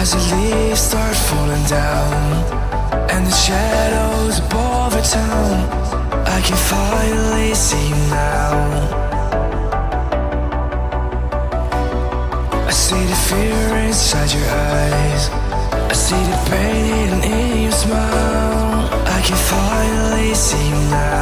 As the leaves start falling down and the shadows above the town, I can finally see you now. I see the fear inside your eyes, I see the pain hidden in your smile. I can finally see you now.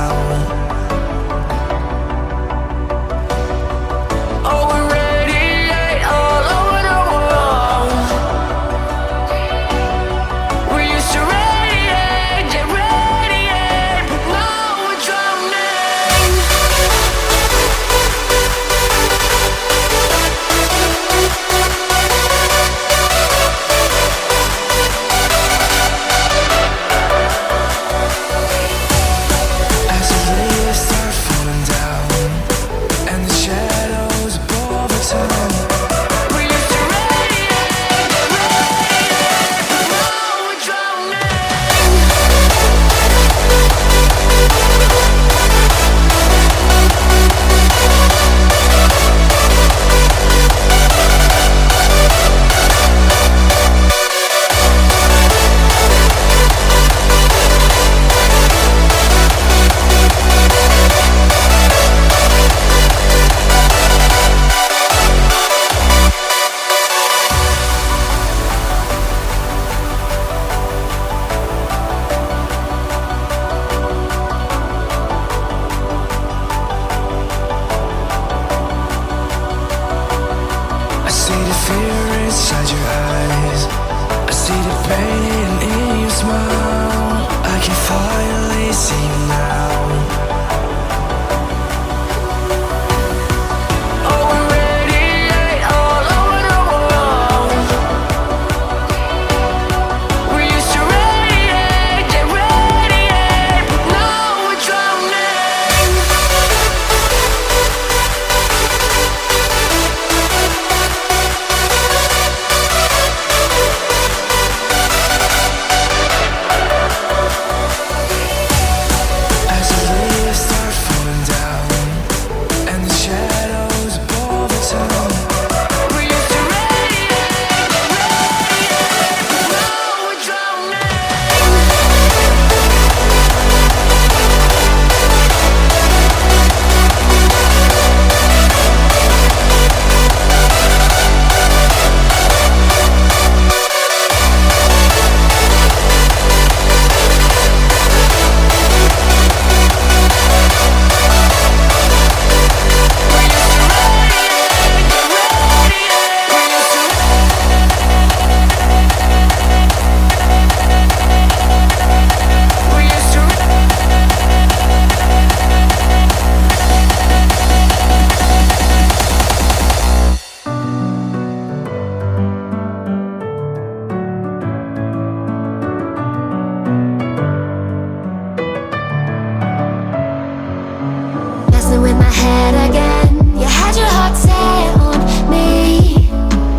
my head again. You had your heart set on me,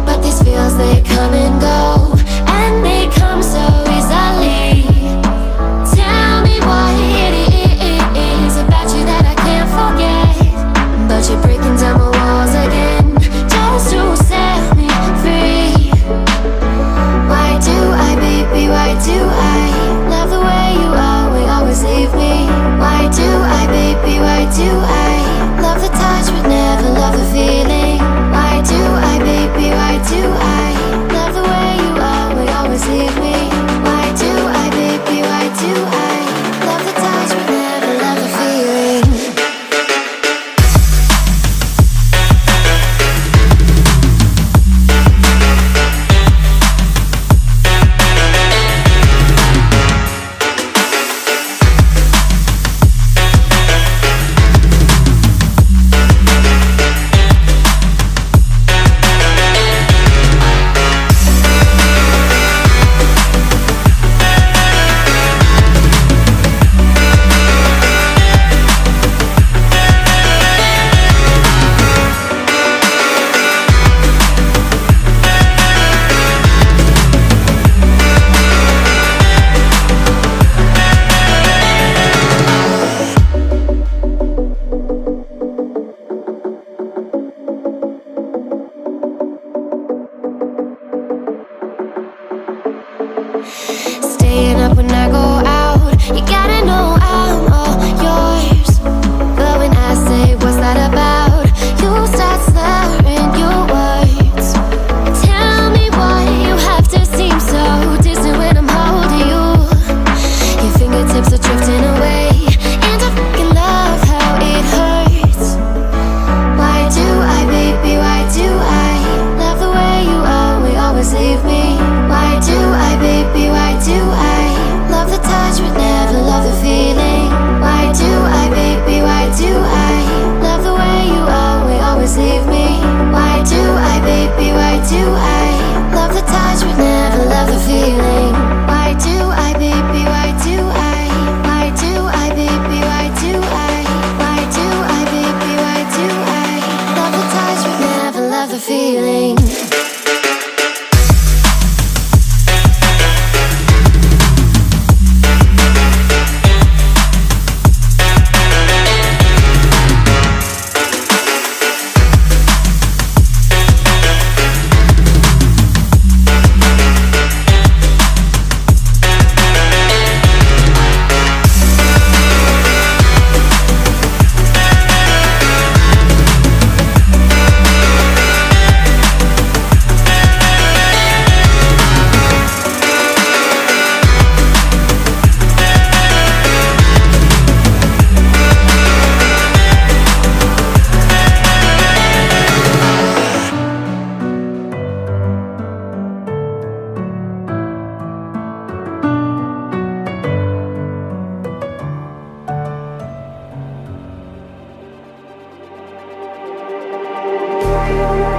but these feels, they come and go, and they come so easily. Tell me what it is about you that I can't forget, but you're breaking down my walls again, just to set me free. Why do I, baby, why do I love the way you always leave me? Why do I, baby, why do I love the touch but never love the feeling? Why do I, baby, why do I love the way you always leave me? Why do I, baby, why do I love the touch but never love the feeling? Staying up when I go out, you gotta know I'm all yours. But when I say what's that about, you start slurring your words. Tell me why you have to seem so distant when I'm holding you. Your fingertips are drifting away, and I fucking love how it hurts. Why do I, baby, why do I love the way you always leave me? Why do I, baby, why do I love the touch but never love the feeling? Why do I, baby, why do I love the way you always leave me? Why do I, baby, why do I love the touch but never love the feeling? Why do I, baby, why do I? Why do I, baby, why do I? Why do I, baby, why do I love the touch but never love the feeling?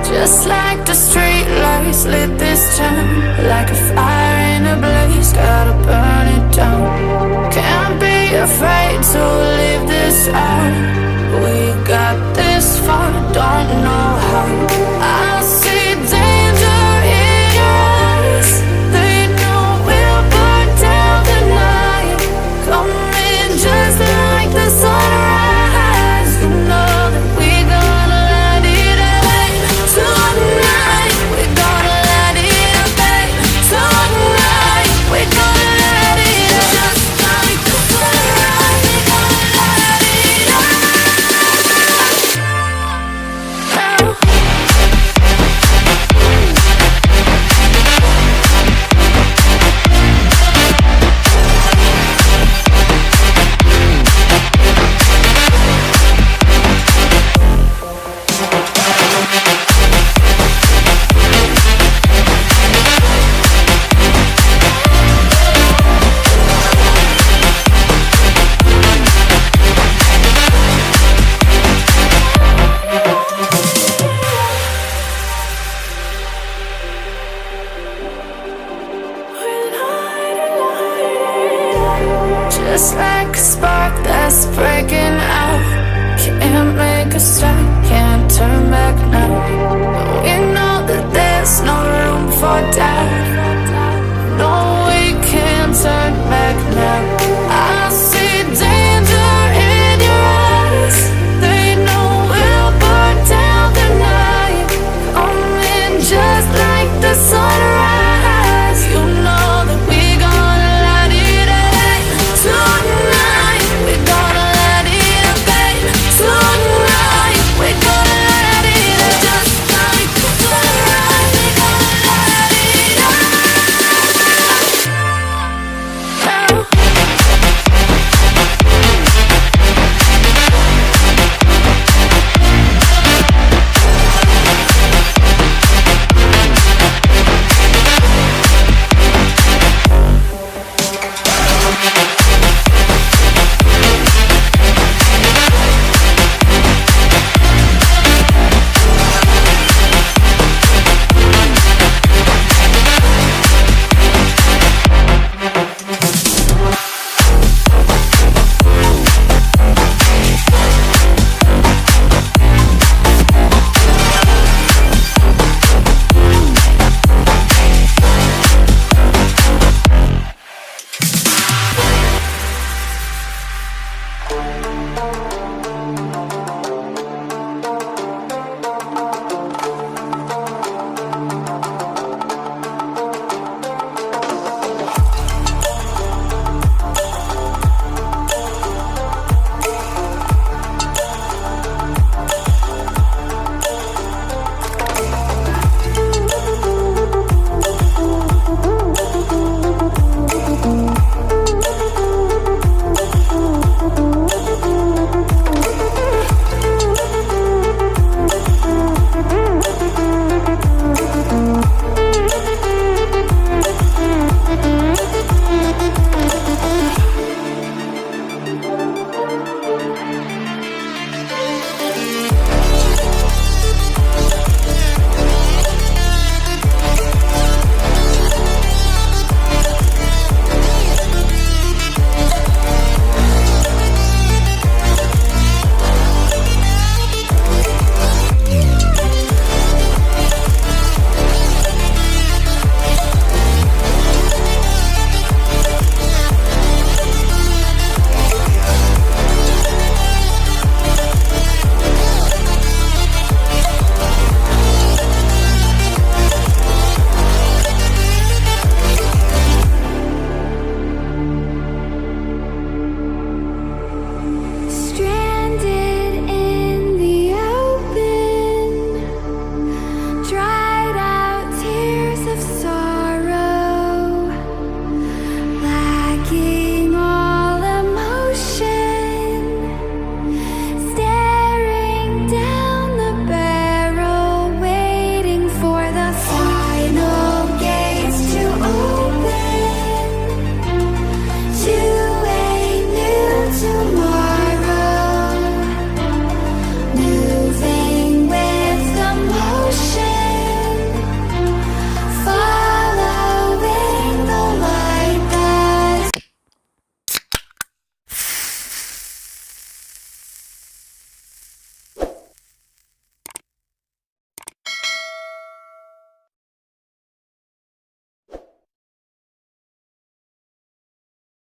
Just like the street lights lit this town, like a fire in a blaze, gotta burn it down. Can't be afraid to leave this out. We got this far, don't know how. I see danger in your eyes. They know we'll burn down the night. Coming just like the sunrise. You know that we gonna light it up tonight. We gonna light it up tonight. We gonna light it up just like the sunrise. We gonna light it up. just stop.